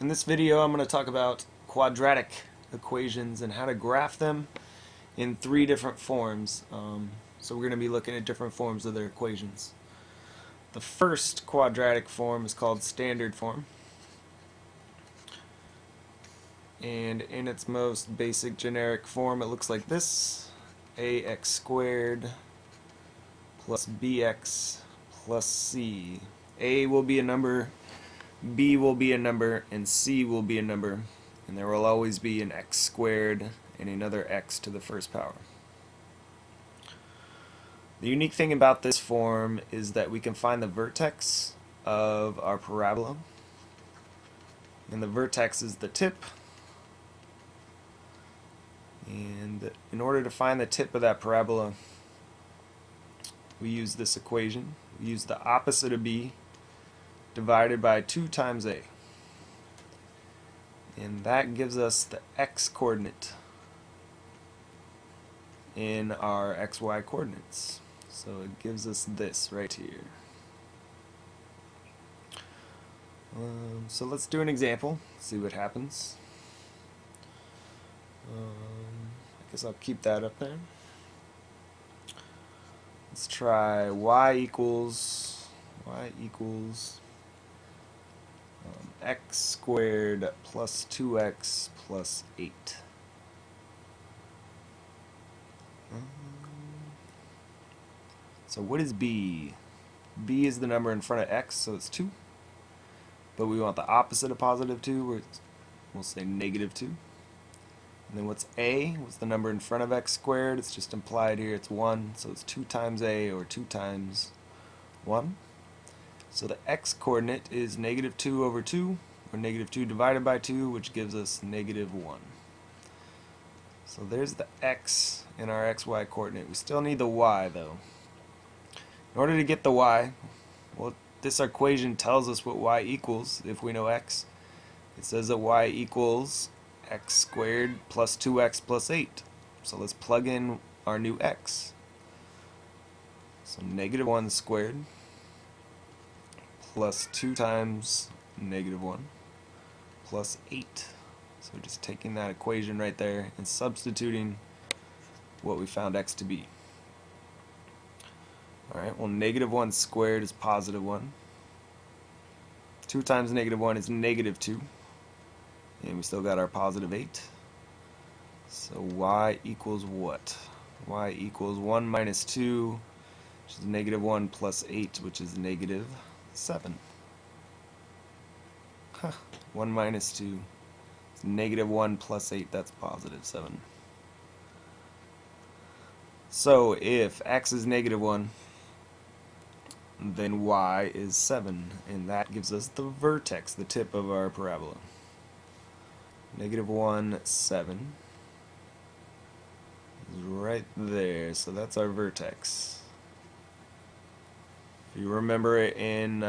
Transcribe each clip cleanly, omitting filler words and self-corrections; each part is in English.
In this video I'm going to talk about quadratic equations and how to graph them in three different forms. So we're going to be looking at different forms of their equations. The first quadratic form is called standard form. And in its most basic generic form it looks like this: ax squared plus bx plus c. A will be a number, b will be a number, and c will be a number, and there will always be an x squared and another x to the first power. The unique thing about this form is that we can find the vertex of our parabola, and the vertex is the tip, and in order to find the tip of that parabola we use this equation. We use the opposite of b divided by 2 times a, and that gives us the x coordinate in our xy coordinates. So it gives us this right here. So let's do an example, see what happens. I guess I'll keep that up there. Let's try y equals x squared plus 2x plus 8. So what is b? B is the number in front of x, so it's 2. But we want the opposite of positive 2, we'll say negative 2. And then what's a? What's the number in front of x squared? It's just implied here, it's 1, so it's 2 times a, or 2 times 1. So the x coordinate is negative 2 over 2, or negative 2 divided by 2, which gives us negative 1. So there's the x in our xy coordinate. We still need the y though. In order to get the y, well, this equation tells us what y equals if we know x. It says that y equals x squared plus 2x plus 8. So let's plug in our new x. So negative 1 squared plus 2 times negative 1 plus 8. So we're just taking that equation right there and substituting what we found x to be. Alright, well, negative 1 squared is positive 1. 2 times negative 1 is negative 2. And we still got our positive 8. So y equals what? Y equals 1 minus 2, which is negative 1, plus 8, which is negative 7. 1 minus 2 is negative 1 plus 8, that's positive 7. So if x is negative 1, then y is 7, and that gives us the vertex, the tip of our parabola. Negative 1, 7 is right there, so that's our vertex. If you remember it in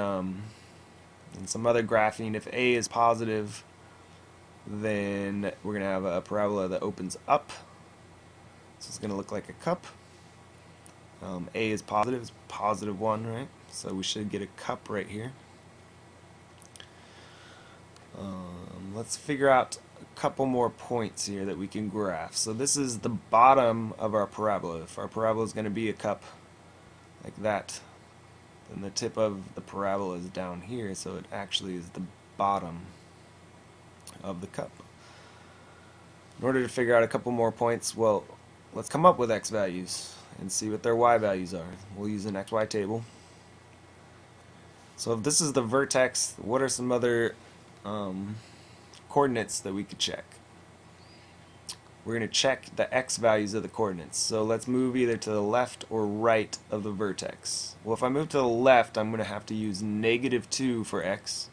some other graphing, if a is positive, then we're going to have a parabola that opens up, so it's going to look like a cup. A is positive, it's positive 1, right? So we should get a cup right here. Let's figure out a couple more points here that we can graph. So this is the bottom of our parabola. If our parabola is going to be a cup like that, then the tip of the parabola is down here, so it actually is the bottom of the cup. In order to figure out a couple more points, well, let's come up with x values and see what their y values are. We'll use an xy table. So if this is the vertex, what are some other coordinates that we could check? We're going to check the x values of the coordinates. So let's move either to the left or right of the vertex. Well, if I move to the left, I'm going to have to use negative 2 for x.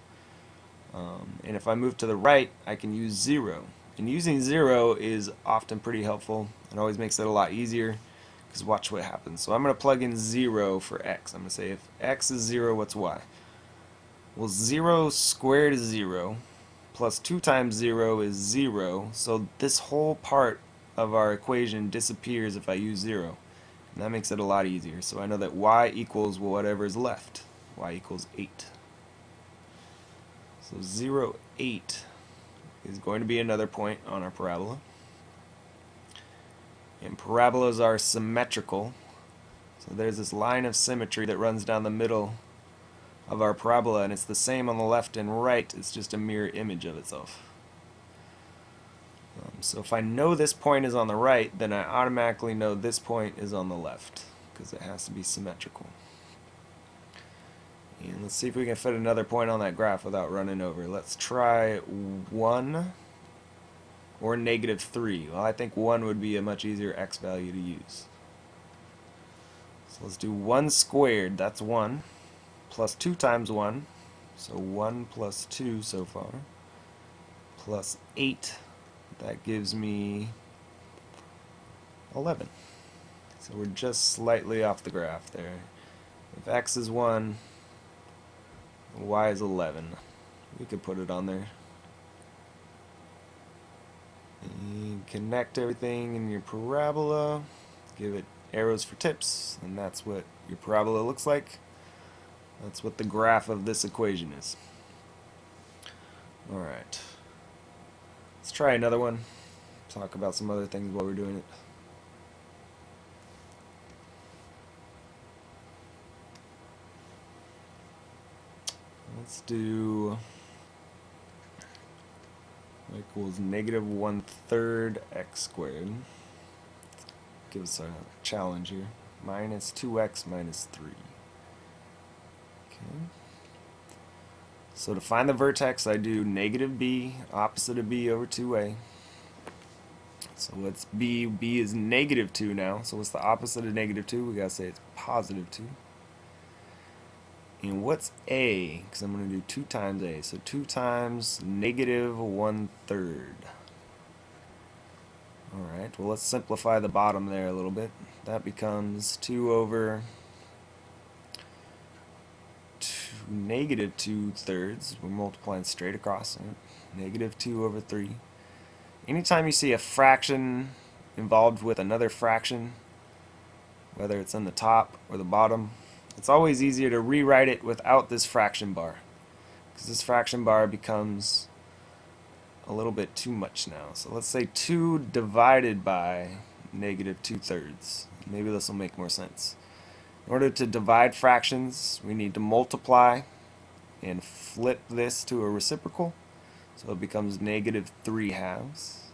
And if I move to the right, I can use 0. And using 0 is often pretty helpful. It always makes it a lot easier, because watch what happens. So I'm going to plug in 0 for x. I'm going to say if x is 0, what's y? Well, 0 squared is 0, plus 2 times 0 is 0, so this whole part of our equation disappears if I use 0. And that makes it a lot easier. So I know that y equals whatever is left. Y equals 8. So 0, 8 is going to be another point on our parabola. And parabolas are symmetrical. So there's this line of symmetry that runs down the middle of our parabola, and it's the same on the left and right. It's just a mirror image of itself. So if I know this point is on the right, then I automatically know this point is on the left, because it has to be symmetrical. And let's see if we can fit another point on that graph without running over. Let's try 1 or -3. Well, I think 1 would be a much easier x value to use. So let's do 1 squared, that's 1, plus 2 times 1, so 1 plus 2 so far, plus 8. That gives me 11. So we're just slightly off the graph there. If x is 1, y is 11. We could put it on there. And connect everything in your parabola, give it arrows for tips, and that's what your parabola looks like. That's what the graph of this equation is. Alright. Let's try another one. Talk about some other things while we're doing it. Let's do y equals -1/3 x squared. Give us a challenge here. Minus 2x minus 3. Okay. So to find the vertex, I do -b, opposite of b over 2a. So what's b? b is -2 now. So what's the opposite of -2? We gotta say it's +2. And what's a? Because I'm going to do 2 times a. So 2 times -1/3. Alright, well let's simplify the bottom there a little bit. That becomes 2 over -2/3. We're multiplying straight across. Right? -2 over 3. Anytime you see a fraction involved with another fraction, whether it's on the top or the bottom, it's always easier to rewrite it without this fraction bar, because this fraction bar becomes a little bit too much now. So let's say 2 divided by -2/3. Maybe this will make more sense. In order to divide fractions, we need to multiply and flip this to a reciprocal. So it becomes -3/2.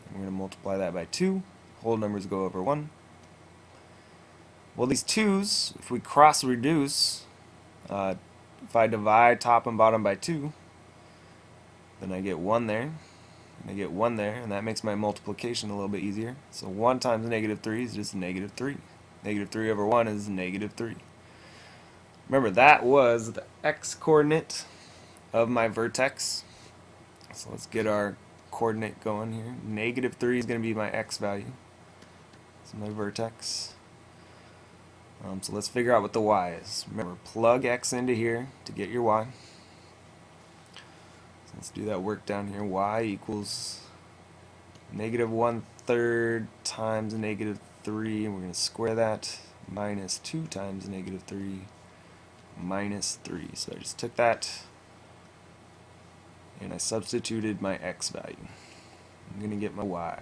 And we're going to multiply that by 2. Whole numbers go over 1. Well, these 2's, if we cross reduce, if I divide top and bottom by 2, then I get 1 there, and I get 1 there, and that makes my multiplication a little bit easier. So 1 times -3 is just -3. -3 over 1 is -3. Remember, that was the x-coordinate of my vertex. So let's get our coordinate going here. -3 is going to be my x value. It's my vertex. So let's figure out what the y is. Remember, plug x into here to get your y. So let's do that work down here. Y equals -1/3 times -3, and we're going to square that, minus 2 times -3 minus 3. So I just took that and I substituted my x value. I'm going to get my y.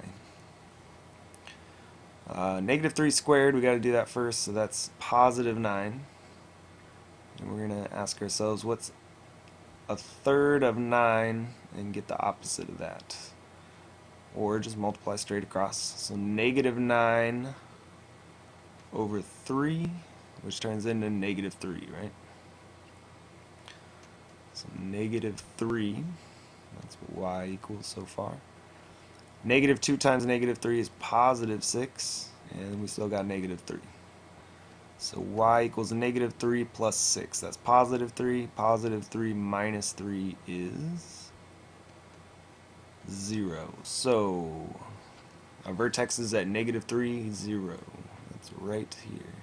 -3 squared, we got to do that first, so that's +9. And we're going to ask ourselves, what's 1/3 of 9, and get the opposite of that. Or just multiply straight across. So -9 over 3, which turns into -3, right? So -3, that's what y equals so far. -2 times -3 is +6, and we still got -3. So y equals -3 plus 6. That's +3. +3 minus 3 is 0. So our vertex is at -3, 0. That's right here.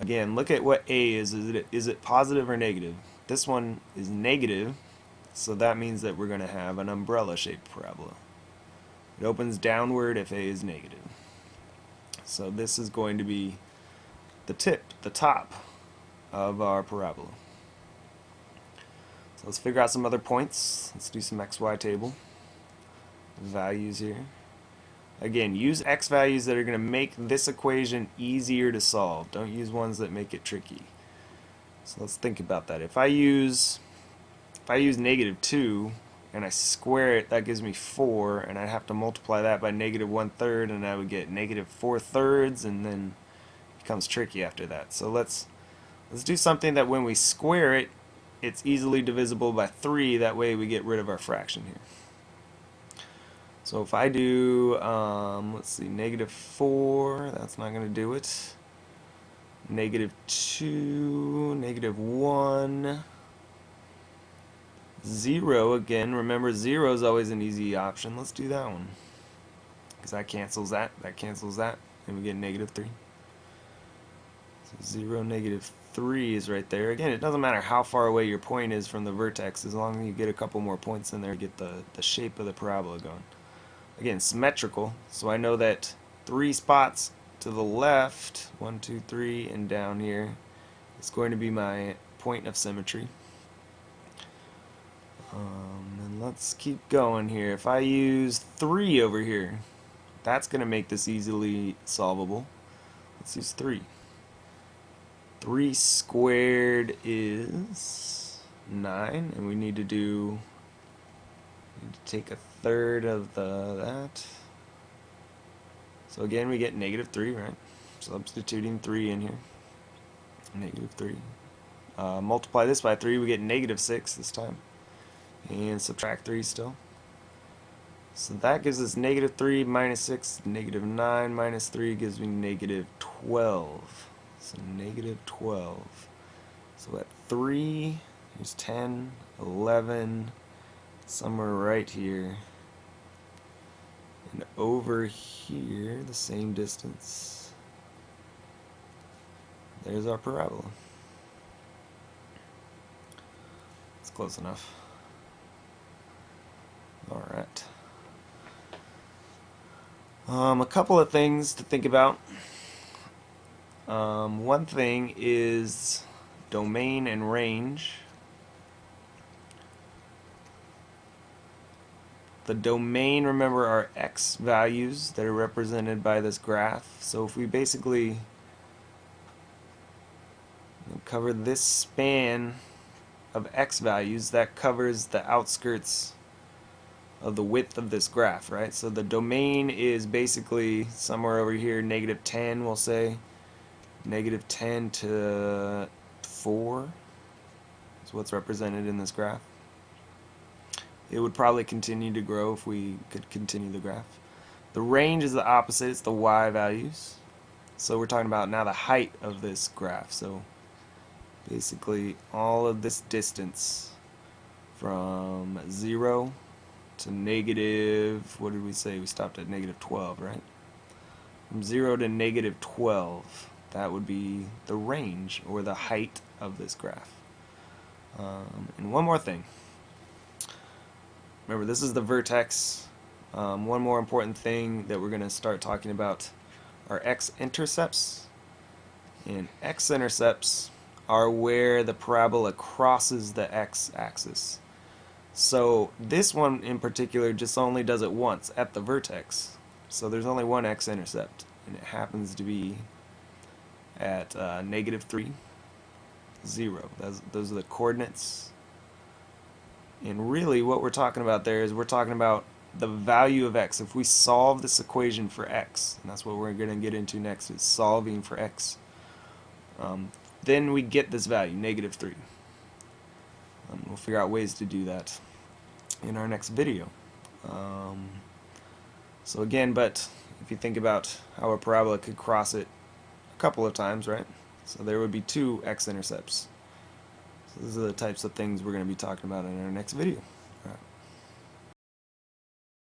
Again, look at what a is. Is it positive or negative? This one is negative, so that means that we're going to have an umbrella-shaped parabola. It opens downward if a is negative. So this is going to be the tip, the top of our parabola. So let's figure out some other points. Let's do some xy table values here. Again, use x values that are going to make this equation easier to solve. Don't use ones that make it tricky. So let's think about that. If I use -2 and I square it, that gives me 4, and I'd have to multiply that by -1/3, and I would get -4/3, and then it becomes tricky after that. So let's do something that when we square it, it's easily divisible by 3. That way we get rid of our fraction here. So if I do, let's see, -4, that's not going to do it. -2, -1, 0 again. Remember, 0 is always an easy option. Let's do that one, because that cancels that, and we get -3. So 0, -3 is right there. Again, it doesn't matter how far away your point is from the vertex, as long as you get a couple more points in there to get the shape of the parabola going. Again, symmetrical, so I know that 3 spots to the left, 1, 2, 3, and down here, is going to be my point of symmetry. And let's keep going here. If I use 3 over here, that's going to make this easily solvable. Let's use 3. 3 squared is 9, and we need to take 1/3 of that. So again, we get -3, right? Substituting 3 in here. -3. Multiply this by 3, we get -6 this time. And subtract 3 still. So that gives us -3 minus 6, -9 minus 3 gives me -12. So -12. So at 3, here's 10, 11, somewhere right here. And over here, the same distance. There's our parabola. It's close enough. Alright. A couple of things to think about. One thing is domain and range. The domain, remember, are x values that are represented by this graph. So if we basically cover this span of x values, that covers the outskirts of the width of this graph, right? So the domain is basically somewhere over here, -10, we'll say. -10 to 4 is what's represented in this graph. It would probably continue to grow if we could continue the graph. The range is the opposite, it's the y values. So we're talking about now the height of this graph. So basically all of this distance from 0 to negative, what did we say? We stopped at -12, right? From 0 to -12, that would be the range or the height of this graph. And one more thing. Remember, this is the vertex. One more important thing that we're going to start talking about are x-intercepts. And x-intercepts are where the parabola crosses the x-axis. So this one in particular just only does it once at the vertex. So there's only one x-intercept, and it happens to be at -3, 0. Those are the coordinates. And really what we're talking about there is we're talking about the value of x. If we solve this equation for x, and that's what we're going to get into next, is solving for x, then we get this value, -3. We'll figure out ways to do that in our next video. So again, but if you think about how a parabola could cross it a couple of times, right? So there would be 2 x-intercepts. So these are the types of things we're going to be talking about in our next video.